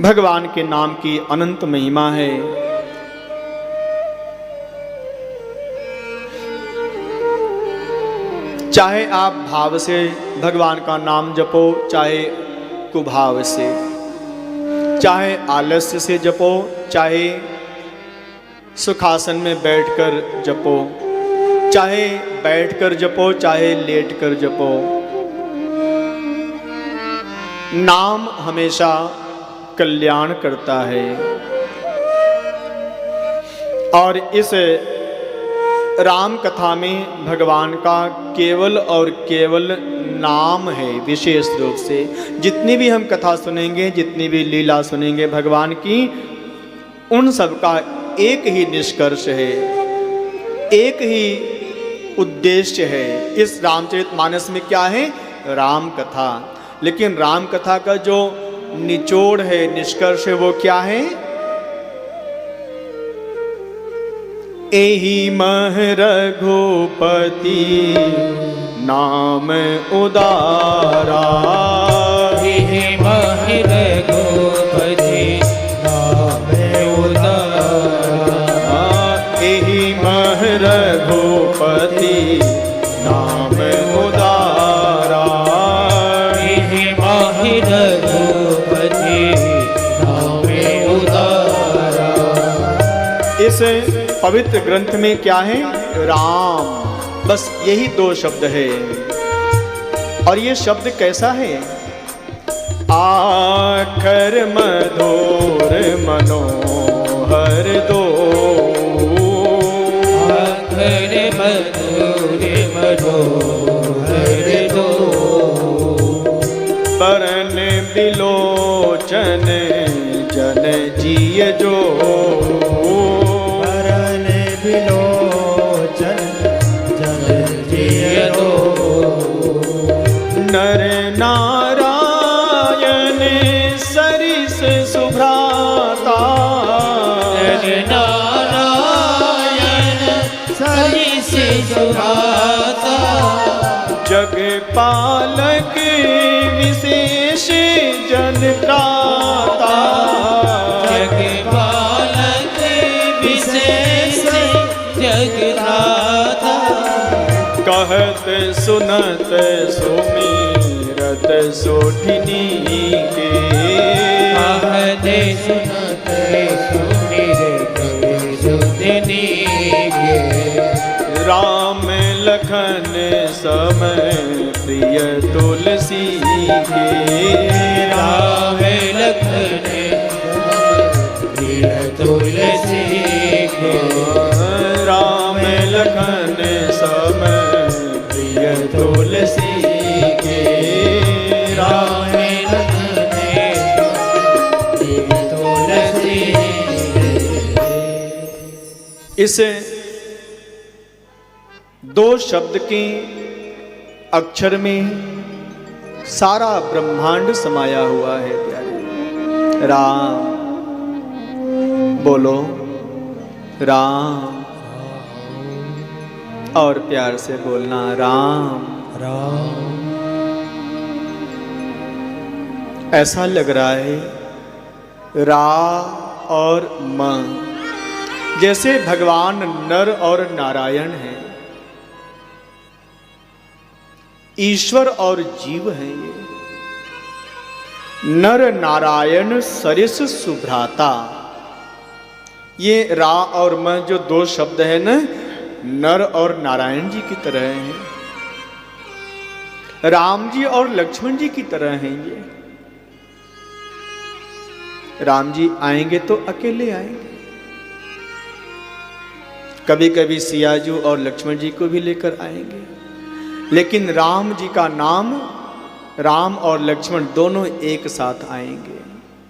भगवान के नाम की अनंत महिमा है। चाहे आप भाव से भगवान का नाम जपो, चाहे कुभाव से, चाहे आलस्य से जपो, चाहे सुखासन में बैठकर जपो, चाहे बैठकर जपो, चाहे लेटकर जपो, नाम हमेशा कल्याण करता है। और इस राम कथा में भगवान का केवल और केवल नाम है। विशेष रूप से जितनी भी हम कथा सुनेंगे, जितनी भी लीला सुनेंगे भगवान की, उन सब का एक ही निष्कर्ष है, एक ही उद्देश्य है। इस रामचरितमानस में क्या है? राम कथा। लेकिन राम कथा का जो निचोड़ है, निष्कर्ष है, वो क्या है? एहि मह रघुपति नाम उदारा, एहि मह रघुपति नाम उदारा, एहि मह रघुपति नाम उदारा, एहि मह रघुपति नाम उदारा। इस पवित्र ग्रंथ में क्या है? राम, बस यही दो शब्द है। और ये शब्द कैसा है? आखर मधुर मनोहर दो, आखर मधुर मनोहर दो, बरन बिलोचन जन जिय जो, बिलोचन जन जिय दो, नर नारायण सरिस सुभ्राता, नर नारायण सरिस सुभ्राता, जग पालक विशेष जन त्राता, जग पालक विशेष जगन्नाथ, कहत सुनत सुमिरत सोठिनी के, कहत सुनत सुमिरत सोठिनी के, राम लखन समय प्रिय तुलसी के, राम लखन प्रिय तुलसी के, राम लखन समय प्रिय तुलसी के, राम लखन प्रिय तुलसी के। इस दो शब्द के अक्षर में सारा ब्रह्मांड समाया हुआ है प्यारे। राम बोलो, राम। और प्यार से बोलना, राम राम। ऐसा लग रहा है रा और म, जैसे भगवान नर और नारायण हैं, ईश्वर और जीव हैं। ये नर नारायण सरिस सुभ्राता, ये रा और म जो दो शब्द है ना, नर और नारायण जी की तरह हैं, राम जी और लक्ष्मण जी की तरह हैं। ये राम जी आएंगे तो अकेले आएंगे, कभी कभी सियाजू और लक्ष्मण जी को भी लेकर आएंगे, लेकिन राम जी का नाम, राम और लक्ष्मण दोनों एक साथ आएंगे।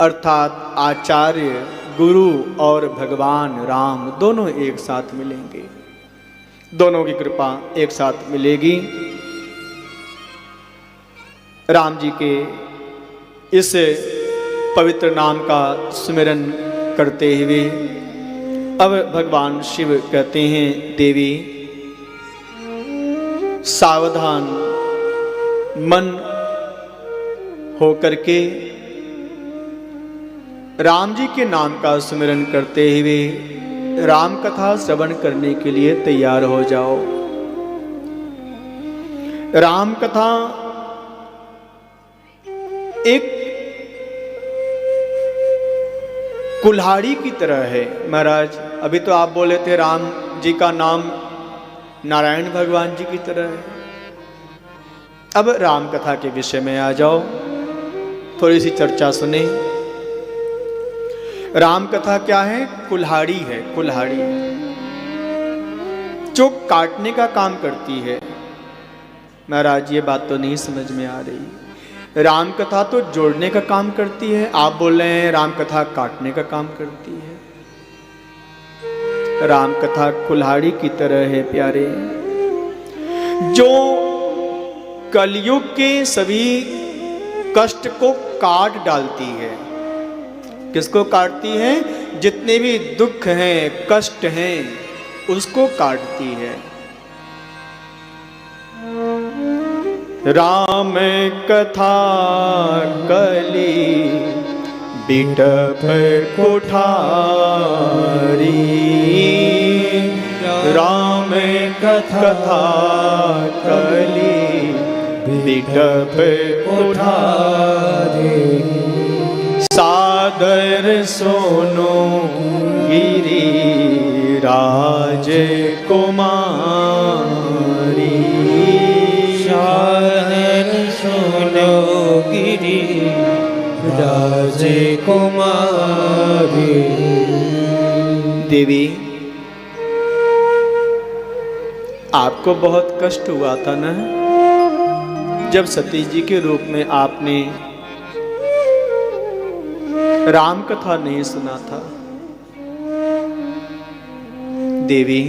अर्थात आचार्य, गुरु और भगवान राम दोनों एक साथ मिलेंगे, दोनों की कृपा एक साथ मिलेगी। राम जी के इस पवित्र नाम का स्मरण करते हुए अब भगवान शिव कहते हैं, देवी सावधान मन होकर के राम जी के नाम का सुमिरन करते हुए राम कथा श्रवण करने के लिए तैयार हो जाओ। राम कथा एक कुल्हाड़ी की तरह है। महाराज अभी तो आप बोले थे राम जी का नाम नारायण भगवान जी की तरह है। अब राम कथा के विषय में आ जाओ, थोड़ी सी चर्चा सुने। राम कथा क्या है? कुल्हाड़ी है। कुल्हाड़ी जो काटने का काम करती है। महाराज ये बात तो नहीं समझ में आ रही। राम कथा तो जोड़ने का काम करती है, आप बोल रहे हैं राम कथा काटने का काम करती है। राम कथा कुल्हाड़ी की तरह है प्यारे, जो कलयुग के सभी कष्ट को काट डालती है। किसको काटती है? जितने भी दुख हैं, कष्ट हैं, उसको काटती है। राम कथा कली बिटप कुठारी, राम कथा कली बिटप कुठारी, सादर सोनो गिरी राज कुमारी, सादर सोनो गिरी राज कुमारी। देवी आपको बहुत कष्ट हुआ था ना, जब सतीश जी के रूप में आपने राम कथा नहीं सुना था। देवी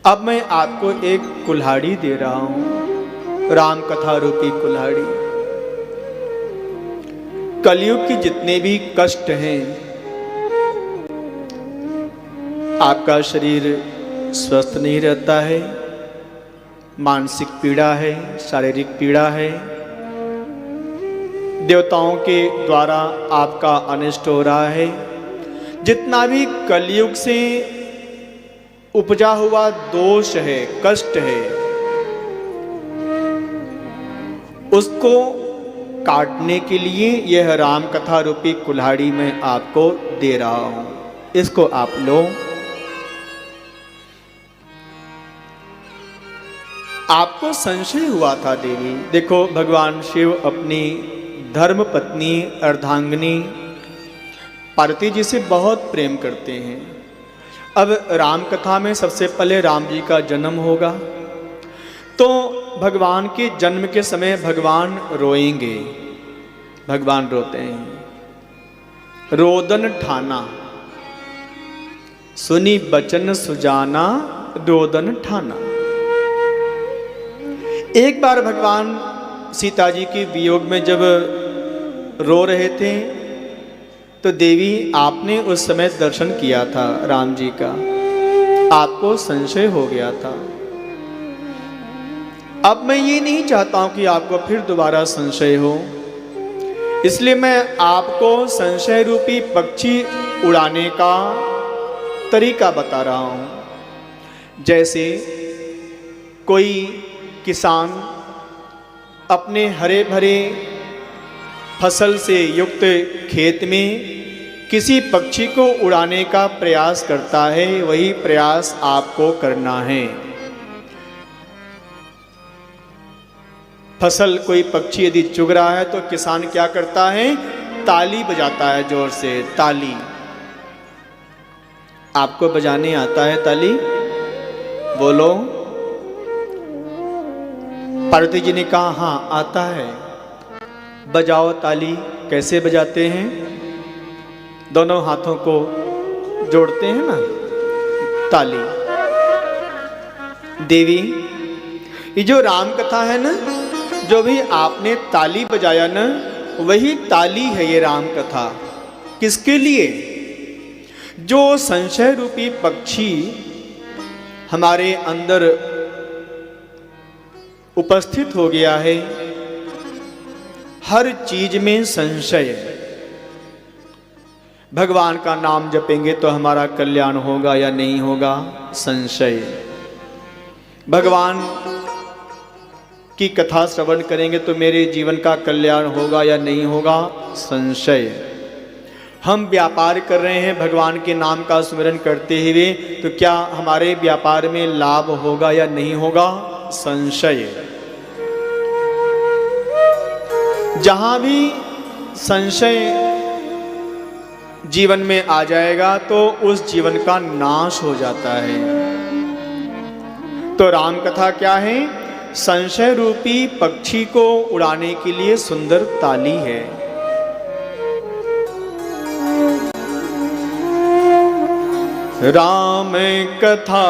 अब मैं आपको एक कुल्हाड़ी दे रहा हूं, राम कथा रूपी कुल्हाड़ी। कलयुग की जितने भी कष्ट हैं, आपका शरीर स्वस्थ नहीं रहता है, मानसिक पीड़ा है, शारीरिक पीड़ा है, देवताओं के द्वारा आपका अनिष्ट हो रहा है, जितना भी कलयुग से उपजा हुआ दोष है, कष्ट है, उसको काटने के लिए यह राम कथा रूपी कुल्हाड़ी मैं आपको दे रहा हूं। इसको आप लो। आपको संशय हुआ था देवी, देखो भगवान शिव अपनी धर्म पत्नी अर्धांगिनी पार्वती जी से बहुत प्रेम करते हैं। अब राम कथा में सबसे पहले राम जी का जन्म होगा, तो भगवान के जन्म के समय भगवान रोएंगे। भगवान रोते हैं, रोदन ठाना सुनी बचन सुजाना, रोदन ठाना। एक बार भगवान सीता जी के वियोग में जब रो रहे थे, तो देवी आपने उस समय दर्शन किया था राम जी का, आपको संशय हो गया था। अब मैं ये नहीं चाहता हूं कि आपको फिर दोबारा संशय हो, इसलिए मैं आपको संशय रूपी पक्षी उड़ाने का तरीका बता रहा हूं। जैसे कोई किसान अपने हरे भरे फसल से युक्त खेत में किसी पक्षी को उड़ाने का प्रयास करता है, वही प्रयास आपको करना है। फसल कोई पक्षी यदि चुग रहा है तो किसान क्या करता है? ताली बजाता है, जोर से ताली। आपको बजाने आता है ताली? बोलो। पार्वती जी ने कहा हाँ आता है। बजाओ ताली। कैसे बजाते हैं? दोनों हाथों को जोड़ते हैं ना, ताली। देवी, ये जो राम कथा है ना, जो भी आपने ताली बजाया ना, वही ताली है ये राम कथा। किसके लिए? जो संशय रूपी पक्षी हमारे अंदर उपस्थित हो गया है, हर चीज में संशय, भगवान का नाम जपेंगे तो हमारा कल्याण होगा या नहीं होगा? संशय। भगवान की कथा श्रवण करेंगे तो मेरे जीवन का कल्याण होगा या नहीं होगा? संशय। हम व्यापार कर रहे हैं भगवान के नाम का स्मरण करते हुए, तो क्या हमारे व्यापार में लाभ होगा या नहीं होगा? संशय। जहां भी संशय जीवन में आ जाएगा तो उस जीवन का नाश हो जाता है। तो राम कथा क्या है? संशय रूपी पक्षी को उड़ाने के लिए सुंदर ताली है। राम कथा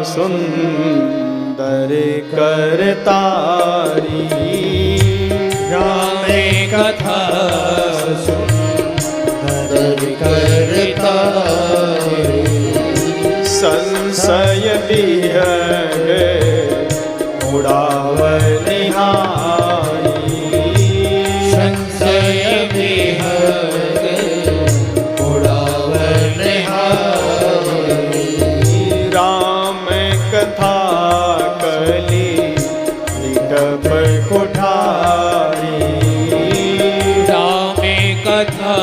सुंदर करतारी, राम कथा सुंदर करतारी, संशय विहग उड़ावनिहारी, संशय विहग उड़ावनिहारी, राम कथा कली निकप कुठारी। राम कथा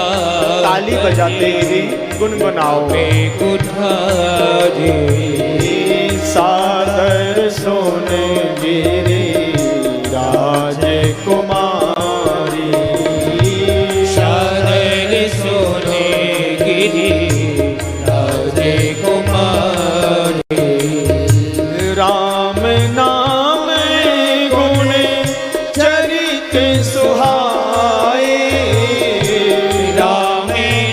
ताली बजाते हुए गुनगुनाओ। कुठारी, सादर सोन गिरी राजकुमारी, सादर सोने गिरी राजकुमारी, राम नाम गुण चरित सुहाए, राम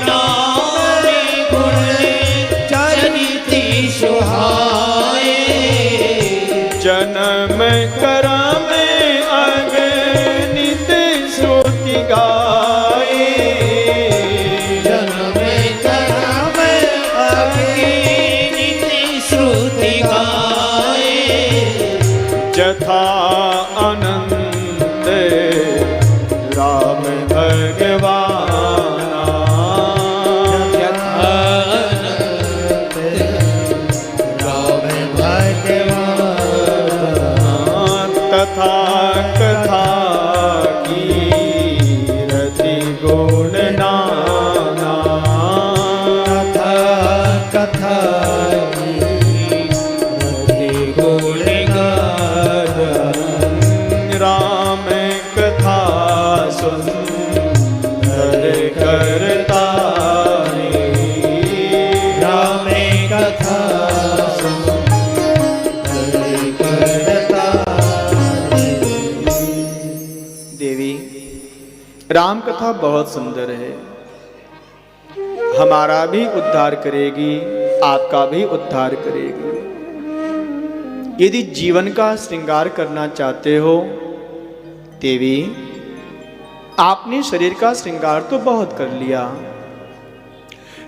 नाम गुण चरित सुहाए, जन्म करम अगणित श्रुति गाए, जन्म करम अगणित श्रुति गाए, जथा अनंत राम भगवाना, अनंत राम भगवान, तथा कथा कीरति गुण नाना, कथा कथा कीरति गुण गान, राम कथा सुंदर करतारी, राम कथा सुंदर करतारी। देवी, राम कथा बहुत सुंदर है, हमारा भी उद्धार करेगी, आपका भी उद्धार करेगी। यदि जीवन का श्रृंगार करना चाहते हो देवी, आपने शरीर का श्रृंगार तो बहुत कर लिया,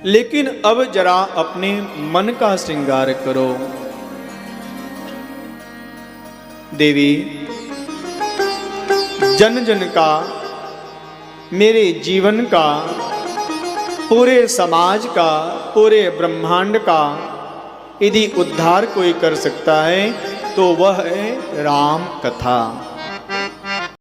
लेकिन अब जरा अपने मन का श्रृंगार करो। देवी, जन जन का, मेरे जीवन का, पूरे समाज का, पूरे ब्रह्मांड का यदि उद्धार कोई कर सकता है तो वह है राम कथा।